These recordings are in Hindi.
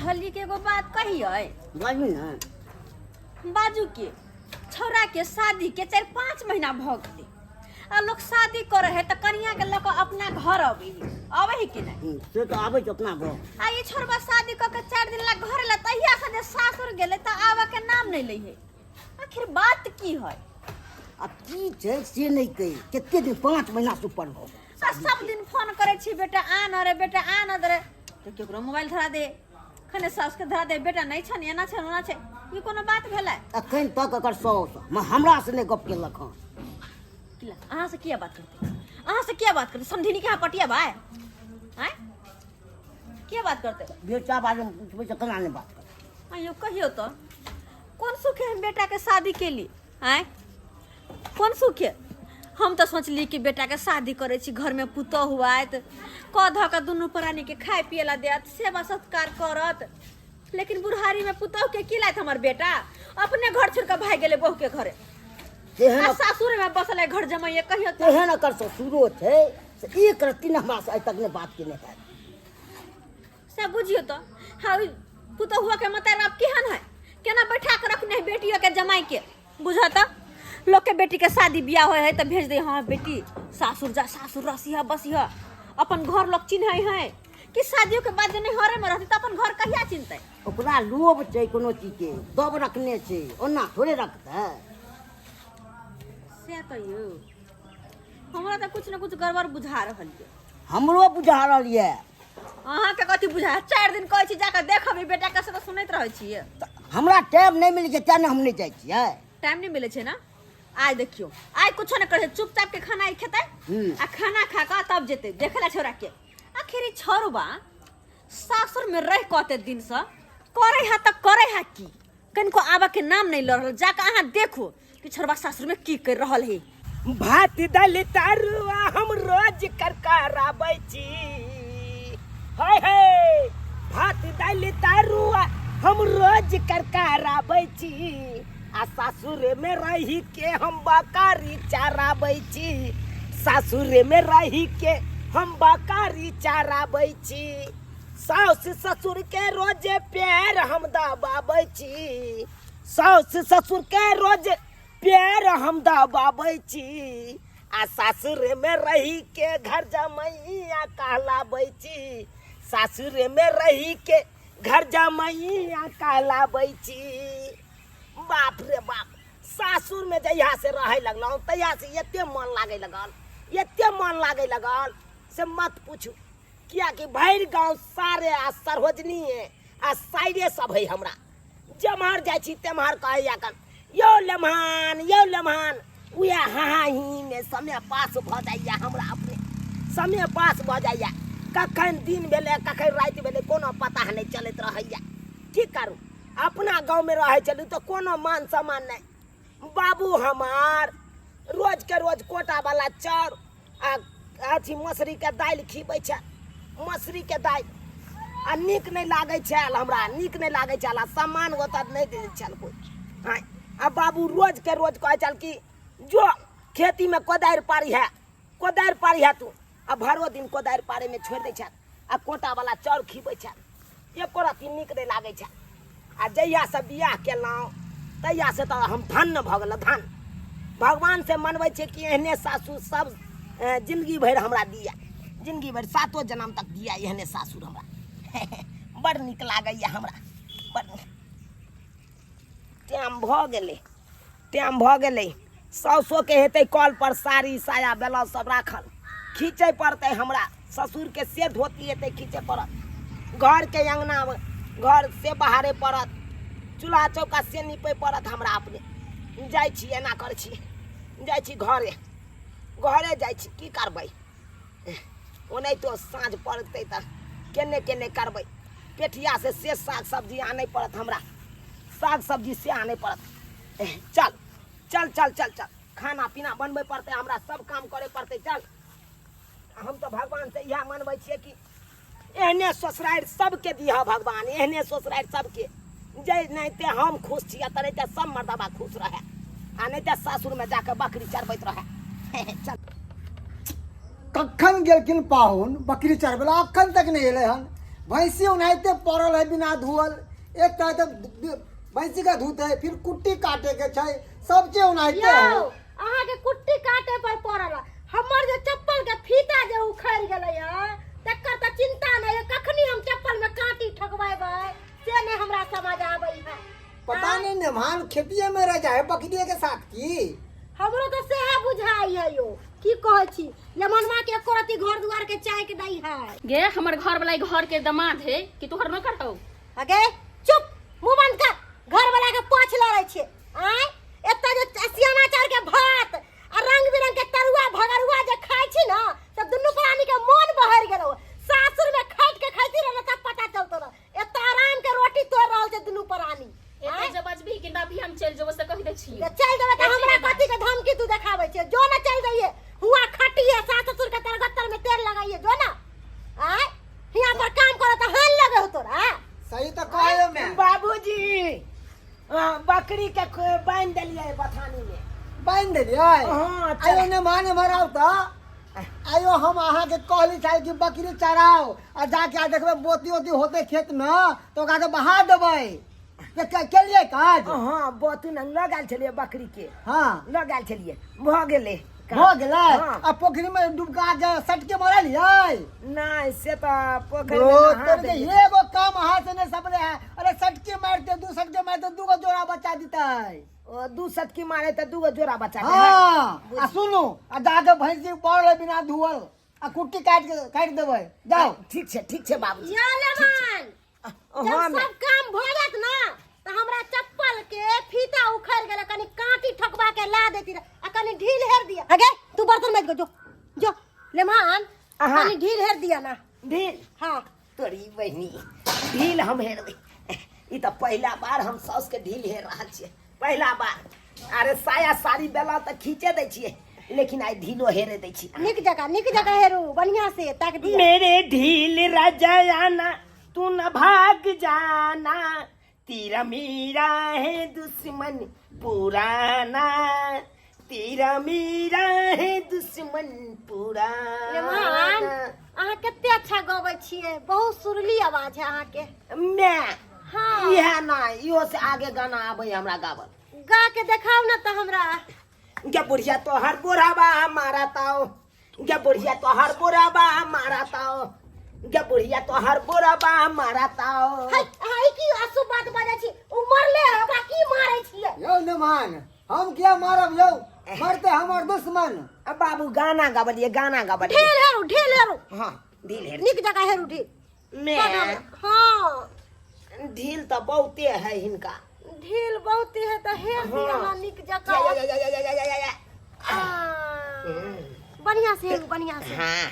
कहली के एगो बात कहिए बाजू ना बाजू के छौरा के शादी के 4-5 महीना भ गए आ लोग शादी करे है तो कनिया के लोग अपना घर आवे ही कि नहीं से तो आवे तो अपना घर आ ये छोरबा शादी क के 4 दिन ला घर ला तहिया से जे सासुर गेले त आवा के नाम नहीं ले है आखिर बात की है अब की छै से नहीं कही कितने दिन 5 महीना से ऊपर हो सब दिन फोन करे छी बेटा आन रे बेटा आन रे तो केकरो मोबाइल धरा दे खने सास के धरा दे बेटा नहीं छन एना छन ओना छै ई कोनो बात भेलै अखन तक एकर सौस हमरा से नहीं गप केलक हन किला अहाँ से किया बात करते अहाँ से क्या बात करते समझिनी के पटिया भाई हैं क्या बात करते बेटा बारे में पूछबे त केना नहीं बात कर आयो कहियो तो कौन सुख है बेटा के शादी के लिए हैं कौन सुख है हम तो सोचली कि बेटा के शादी करे छी घर में पुतौ हुआ है कौधा का दुनू प्राणी के खाए पिए ला देत सेवा सत्कार करत लेकिन बुढ़ारी में पुतौ के की लायत हमर बेटा अपने घर छोड़ के भाग गेले बहू के घरे आ सासुर में बसल है घर जमाइए कहियो तो तेहन कर ससुरो छै से एक रत्ती न हमरा से आइ तक ने बात केने है से बुझियो तो हां पुतौ हुआ के मतलब अब केहन है केना बैठा के रखने है बेटियों के जमाई के बुझत लोग के बेटी के शादी बियाह होय है तो भेज दे हाँ बेटी सासुर जा सासुर रसिया बसिया अपन घर लोग चिन्ह है कि शादियों के बाद नहीं हरे में रहती तो अपन घर कहिया चिन्हते ओकरा लोभ छै कोनो चीज के दब रखने छै ओना थोड़े रखते से तो यो हमरा तो कुछ न कुछ गड़बड़ बुझा रहल है हमरो बुझा रहल ये अहाँ के कथि बुझा 4 दिन कहै छी जाके देखबी बेटा के से तो सुनैत रहै छियै हमरा टाइम नहीं मिले छै तेने हम नहीं जाइ छियै टाइम नहीं मिले छै ना आज देखियो आज कुछ न करे चुपचाप के खाना खेते आ खाना खा के तब जेते देखला छोरा के आखिर ई छोरबा सासुर में रह कते दिन से करे है त करे है की कनको आबा के नाम नहीं ल रहल जाके अहाँ देखो कि छोरबा सासुर में की कर रहल है भात दाल तरुआ हम रोज करकराबै छी हाय हाय भात दाल तरुआ हम रोज करकराबै छी आ सासुर में रही के हम बकरी चराबै छी सासुर में रही के हम बकरी चराबै छी सास ससुर के रोजे प्यार हम दबाबै छी सास ससुर के रोज प्यार हम दबाबै छी आ सासुर में रही के घर जमैया कहलाबै छी सासुर में रही के घर जमैया कहलाबै छी बाप रे बाप सासुर में जहिया से रहे लगल तहिया से एते मन लागे लगल से मत पूछू किया कि भैर गांव सारे आ सरहोजनी है आ साइडे सब है हमरा जमहर जाइ छी तेमहर कहे या कन यो लम्हान उया हाही में समय पास भ जाइया हमरा अपने समय पास भ जाइया कखन दिन भेले कखन रात भेले कोनो पता नहीं चलत रहैया की करू अपना गांव में रहे चलू तो कोनो मान सम्मान नहीं बाबू हमार रोज के रोज कोटा वाला चाउर आ अथी मसरी के दाल खीबै छै मसरी के दाल आ नीक नहीं लागे छल हमरा नीक नहीं लागे छल सम्मान होता नहीं दे छल कोई हाँ आ बाबू रोज के रोज कहे चल कि जो खेती में कोदारि पारी है तू आ भरो दिन कोदारि पारे में छोड़ दे छल आ कोटा वाला चाउर खीबै छल एको रत्ती नीक नहीं लागे छल आ जहिया से बियाह केलहुँ तहिया से तो हम धन्य भऽ गेल धन भगवान से मनबै छै कि एहने सासुर सब जिंदगी भर हमरा दिया जिंदगी भर 7 जन्म तक दिया एहने सासुर हमरा बड़ नीक लागैया हमरा बड़ टाइम भऽ गेलै साउसो के हेतै कल पर साड़ी साया ब्लाउज सब राखल खींचे पड़तै हमरा ससुर के से धोती हेतै खींचे पड़त घर के अंगना घर से बाहरे पड़त चूल्हा चौका से निपे पड़त हमरा अपने जाइ छी एना कर छी जाइ छी घरे जाइ छी की करबै ओने तो साँझ पड़तै त केने करबै पेठिया से साग सब्जी आने पड़त हमरा साग सब्जी से आने पड़त चल खाना पीना बनबै पड़तै हमरा सब काम करे पड़तै चल हम तो भगवान से यह मनबै छियै कि एहने ससुरारि सबके दिह भगवान एहने ससुरारि सबके जे नहीं ते हम खुश छियै त नहीं ते सब मर्दबा खुश रहे आ नहीं ते सासुर में जाके बकरी चरबैत रहे चल कखन गेलखिन पाहुन बकरी चरबला अखन तक नहीं एले हन भैंसी उन्हाइते पड़ल है बिना धुअल। एक तरह तो भैंसी का धुते है, फिर कुट्टी काटे के छै, सब चीज उन्हाइते है। अहाँ के कुट्टी काटे पर पड़ल। हमर जे चप्पल के फीता जे उखड़ गेलै है तकर त चिंता नहीं है, कखनी हम चप्पल में कांटी ठकवाइबै से नहीं हमरा समझ आबै है। पता नहीं नेमान खेतिए में रह जाए बकरिए के साथ की। हमरो तो सेहे बुझाई है यो, की कहै छी लेमनमा के एको रती घर दुआर के चाय के दई है। गे हमर घर वाला घर के दामाद है कि तोहर नौकर हौ। अगे चुप, मुंह बंद कर। घर वाला के पाछ लड़ै छे। आय एत्ता जे सियाना चार के भात आ रंग बिरंग के तरुआ भगरुआ जे खाइ छी ना त दुनु प्राणी के मन बहर गेलो। सासुर में खाइत के खाइती रहे तब पता चलतो ना एत्ता आराम के रोटी तोड़ रहल छे दुनु प्राणी। एते जब बजबी कि ना भी हम चल जेबो से कहि दै छी। चल देबे त हमरा कथि के धमकी तू देखाबै छे। जो ना चल जाइए हुआ खटिए सास ससुर के तरगत्तर में तेल लगाइए जो ना। आय हिया पर काम करे त हाल लगे हो तोरा। सही तो कहयो मैं। बाबूजी बकरी के बांध देलिए बथानी में। बांध देलिए। हाँ, चल। आयो नेमान मराव त आयो हम अहाँ के कहली चाहे कि बकरी चराओ और जाके आ देखबे बोती ओती होते खेत में तो ओकरा के बहा देबै। केलिए काज। हाँ बोतू न लगाल छलिए बकरी के। हाँ लगाल छलिए भ गेले। हो गेलै। हाँ। आ पोखरी में डुबका के सटके मरलिए। नहीं से तो पोखरी ओ में नहा तोर के देलिए। एगो काम हाथ से नहीं सबले है। अरे सटके मारते दू सटके मारते दू गो जोड़ा बचा देतै। ओ दू सटकी मारे तो दूगो जोड़ा बचा दे। हाँ आ सुनू आ जाके भैंसी पड़ल बिना धुअल आ कुट्टी काट देबै। जाओ। ठीक छे बाबूजी। या लेमान जब हाँ सब काम भ जात ना त हमरा चप्पल के फीता उखड़ गेल कनी कांटी ठकवा के ला देती आ कनी ढील हेर दिया। अगे तू बर्तन में जो जो लेमान हाँ। कनी ढील हेर दिया ना। ढील हां तोरी बहनी ढील हम हेर दे। ई तो पहला बार हम सौस के ढील हेर रहा छिए। पहला बार। अरे साया साड़ी बेला तो खींचे दे छिए लेकिन आई ढीलो हेरे दे छी। निक जगह हेरू बढ़िया से ताक दिया। मेरे ढील रजायाना तू न भाग जाना तेरा मेरा है दुश्मन पुराना तेरा मेरा है दुश्मन पुराना। लेमान अहाँ कते अच्छा गाबै छिए, बहुत सुरीली आवाज है अहाँ के। मैं हाँ यह ना इहो से आगे गाना आबै हमरा गावल। गा के देखाओ ना त हमरा। क्या बुढ़िया तो हर बुढ़ावा मारा ताओ। क्या बुढ़िया तो हर बुढ़ावा मारा ताओ। क्या बुढ़िया तो हर बुढ़ावा मारा ताओ। हाय की आसु बात बाजे छी। उमर ले ओकरा की मारै छिए। यौ नेमान हम क्या मारब यौ, मरते हमर दुश्मन। अब बाबू गाना गावलिए गाना गावलिए। ढील हेरू। हाँ ढील हेर। निक जगह हेरू ढील। मैं हाँ ढील तो बहुते है हिनका। ढील बहुत है तो हेर दिया ना निक या, जगह। या, या, या, या, या, या, या। बढ़िया से हेरू बढ़िया से। हाँ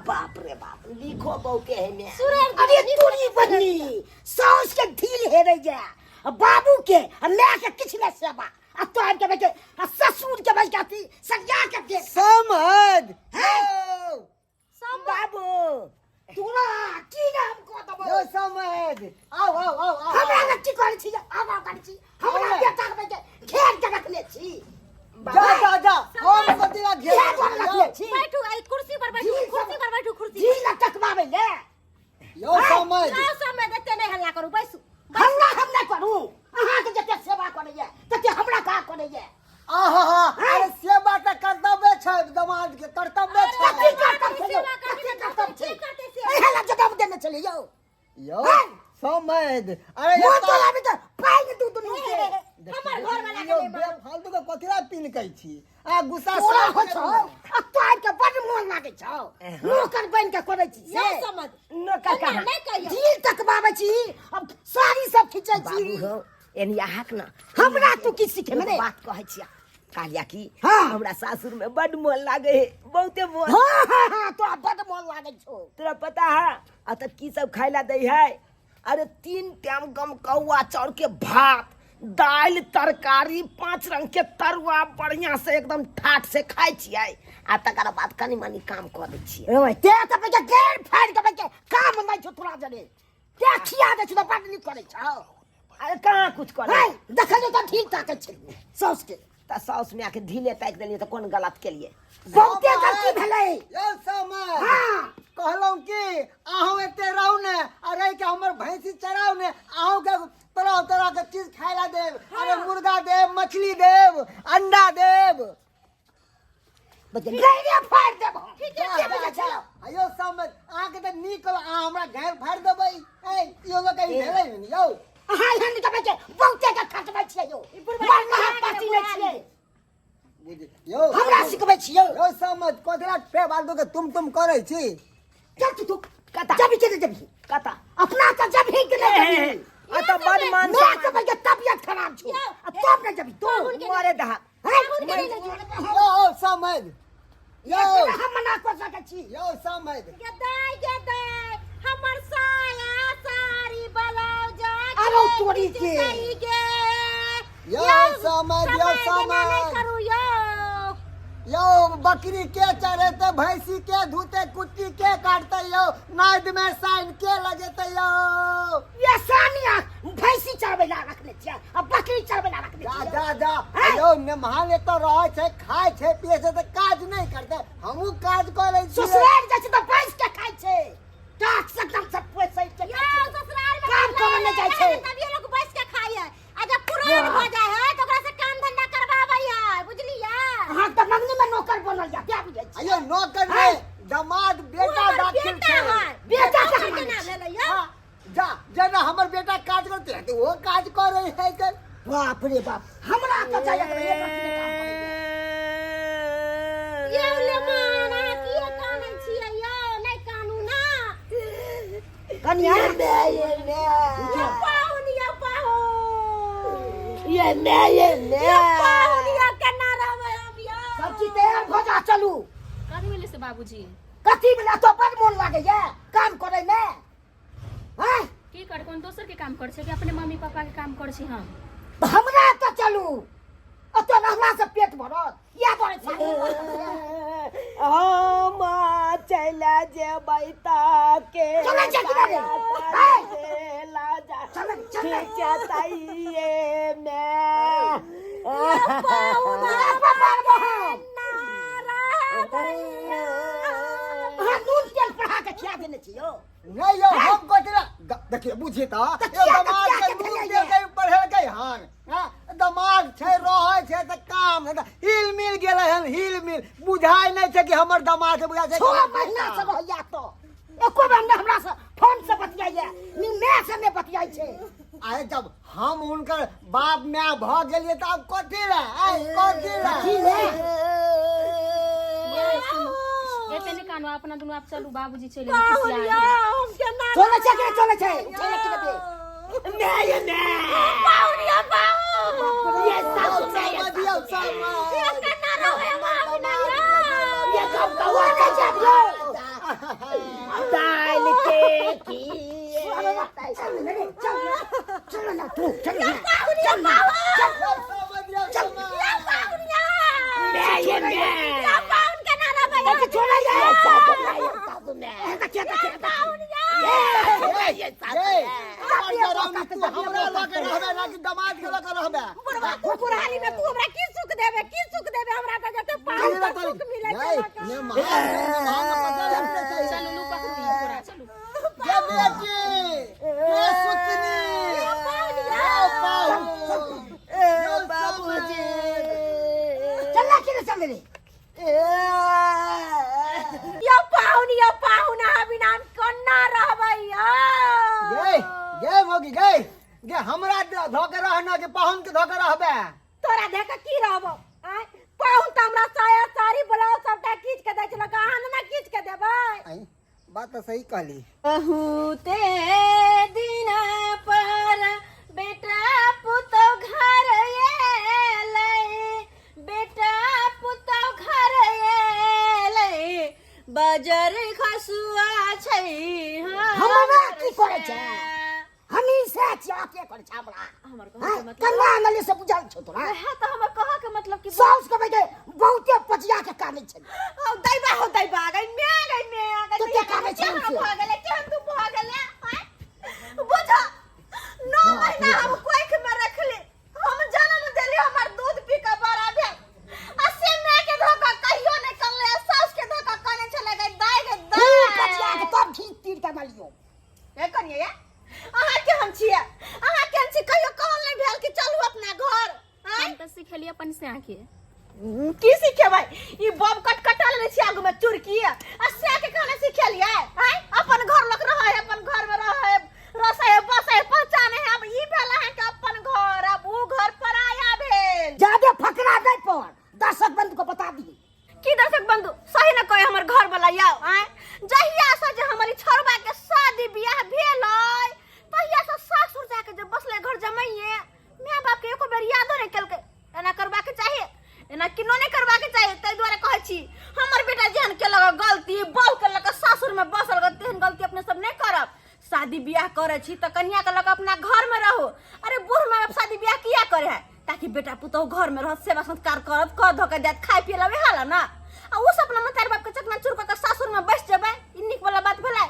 बाप रे बाप लिखो बहुते है मैं। सुरेश अरे तोरी बहनी सास के ढील हेरे जा बाबू के मैं के किछ ले सेवा आ तो के बेटे आ ससुर के बेटा थी सजा के दे समझ। सब बाबू तोरा की नाम को दबो। यौ समझ। आओ हमरा के की कर छी आगा कर छी हमरा बेटा के बेटे घेर के रखले छी। जा हम कतिला घेर रखले छी। बैठू आई कुर्सी पर बैठू कुर्सी। ढील तकबावे ले यौ समझ। जाओ समय देते नहीं हल्ला करू बैसू। हल्ला हम ना करू अहाँ के जते सेवा करैया तते हमरा का करैया। आहा अरे सेवा त कर्तव्य छै दमाद के कर्तव्य छै। कथी करतब छै एहला जवाब देने चले यौ। यौ समझ। अरे मोर तो आबे त पाई दू दुनु के हमर घर वाला के यौ नहीं मारो। फालतू के कथिला पिन कहै छी आ गुस्सा तोरा साफ हो कर छौ दियौ। आ तोर के बड मोन लागे छौ नौकर बन के करै छी यौ से समझ। नौकर कहा नहीं कहियो। ढील तकबावे छी अब साड़ी सब खींचे छी। बाबू हो एनी आहाक ना हमरा तू की सिखे मने बात कहै छिया कालिया की। हाँ। हमरा सासुर में बड मोन लागे है बहुते मोन। हां तोरा बड मोन लागे छौ। तोरा पता है आ त की सब खाइला दै है। अरे 3 टाइम गम कौआ चाउर के भात दाल तरकारी 5 रंग के तरुआ बढ़िया से एकदम ठाठ से खाइ छियै आ तकर बाद कनी मनी काम कर दै छियै। ओए ते त पे गेर फाड़ के पे काम नै छौ तोरा जने ते खिया दे छौ बड नीक करे छौ। अरे कहाँ कुछ करे देखल तो ठीक ताके छै सौस के त साउस में आके ढीले ताक देलिए तो कौन गलत के लिए बहुते गलती भेलै यो समय हाँ कहलौं कि अहूँ एते रहू ने अरे के हमर भैंसी चराऊ ने अहूँ के तरह तरह के चीज खाइला देब अरे मुर्गा देब मछली देब अंडा देब गैरे फाड़ देबो अयो समझ आके त निकल आ हमरा घर फाड़ देबै ए यो लोग कहीं भेलै नहीं यो अहाँ हन के बच्चे बहुते के खटबै छियै यो मरना पार्टी नै छियै बुझि यो हमरा सिखबै छियै यो समझ कोदरा पे बाल दो के तुम करै छी चल तू कता जब चले जब कता अपना त जब ही के नहीं आ तो बड़ मान मैं के बच्चे तबियत खराब छी तब न जब तू मारे दहा यो समझ यो हम मना कर सकै छी यो समझ गदाई हमर साया सारी ब्लाउज अरे तोरी के यो समझ करू यो यो बकरी के चरे ते भैंसी के धुते कुट्टी के काटते यो नाद में साइन के लगेते यो ये सानिया भैंसी चरबै ला रखले छियै अब बकरी चरबै ला रखले जा छियै जा जा यो मेहमान तो रहे छे खाय छे पिए छे त काज नहीं करते हमहू काज करे छी ससुराल जाइ छै त बैस के खाइ छै टाक सकम सब पैसा के यो ससुराल में काम करे न जाइ छै तब ये लोग बैठ के खाइए आ जब पुरान हो जाए है तो ओकरा से काम धंधा करवाबै है बुझलियै हां त मंगनी में नौकर बनल जा क्या बुझै छी अयो नौकर रे दामाद बेटा दाखिल छे बेटा के के नाम ले लियो हाँ, जा जेना हमर बेटा काज करते है तो वो काज करे है कर बाप रे बाप हमरा त जाय के एक रत्ती काम करे ये ले माना की कानै छियै यो नै कानू ना कनिया यो पाहुन ये पाहुन यो केना रहबै हम यो सब चीज तैयार भ जा चलू कथी भेलै से बाबूजी कथी मिला तो बड़ मन लागे ये काम करे में हैं की कर कोन दोसर के काम कर छै कि अपने मम्मी पापा के काम कर छी हम हमरा त चलू अतो हमरा से पेट भरत या बड़े छै हम चला जेबै ताके चला जा कि नहीं ला जा चल चल खिचताइए में हां दूध तेल पढ़ा के खिया देने छियो नहीं यो हम कोतरा देखिए बुझी त यो दामाद के दूध दे के पढ़े गई हन हां दामाद छै रहे छै त काम हिल मिल गेलै हन हिल मिल बुझाय नहीं छै कि हमर दामाद के बुझाय छै 6 महीना से रहैया तो एको बार ने हमरा से फोन से बतियाइए नी मैं से ने बतियाइ छै आए जब हम उनकर बाप माय भ गेलिए त अब कथी रे कथी रे एते ने कानो अपना दुनु आप चलू बाबूजी चले पाहुन यो हम केना चले छै चले कि दे पाहुन यो पाहुन ये सासु में ये दियो सामा यो केना रहबै हम बिना यो ये कब कवा के जाबो दाल के की चल ना तू चल ना पाहुन यो पाहुन चल पाहुन यो ये यो पाहुन केना रहबै तो छोड़ा जा सासु में ऐसा क्या पाहुन यो हमरा लगे रहबे ना कि दामाद के लगे रहबे कुकुरानी में तू हमरा की सुख देबे हमरा त जते पाहुन के सुख मिले छै ने महान पता लगते छै चलू लू पकड़ी पूरा चलू ये बेटी ये सुतनी यो बाबूजी चल ना कि चल रे यो पाहुन बिना कोना रहबै यो गे मोगी गे हमरा धोके रहना के पाहुन के धोके रहबे तोरा देख के की रहबो आय पाहुन त हमरा साया साड़ी ब्लाउज सबटा खींच के दै छलो कहां ना खींच के देबै बात तो सही कहली बहुते दिन पर बेटा पुतो घर एलै बेटा पुतो घर एलै बजर खसुआ छै हमरा की करे छै हमी से क्या के करे छै हमरा हमर कन्ना नले से बुझाल छ तोरा है त हमर कह के मतलब कि साउस के बेटे बहुते पचिया के काने छै दैबा गई तो क्या काने छै केहन भ गेलै केहन तू भ गेलै बुझ 9 महीना हम कोख में रखले हम जन्म देली हमर दूध पी के बड़ा चीज का मालियो ए कनिया ये अहाँ के हम छिए अहाँ के छी कहियो कहल नहीं भेल कि चलू अपना घर हम तो सिखलिए अपन से आके की सीखे भाई ई बम कटकटल ले छी आगू में चुरकी आ से के कहने सिखेलिए हैं अपन घर लोग रहे अपन घर में रहे रसे बसे पहचाने है अब ई भेला है कि अपन घर अब ऊ घर पराया भेल ज्यादा फकरा दे पर दर्शक बंधु को बता दी की दर्शक बंधु सही न कहे हमर घर वाला आओ हैं जहिया से जे हमारी छोरबा के शादी बियाह भेल है तहिया से सासुर जाके जे बसले घर जमाइए माय बाप के एको बेर यादो नहीं केलके एना करबा के चाहिए एना किनो नहीं करबा के चाहिए तै द्वारा कहै छी हमर बेटा जेहन के लगा गलती बल के लगा सासुर में बसल ग तेहन गलती अपने सब नहीं करब शादी बियाह करे छी त कन्या के लगा अपना घर में रहो अरे बूढ़ मां बाप शादी बियाह किया करे है ताकि बेटा पुतौ घर में रह सेवा संस्कार करत क धो के देत खाय पिए लवे हाला ना आ उ सब अपना मतार बाप के चकना चुर क सासुर में बैठ जेबै इ निक वाला बात भेलै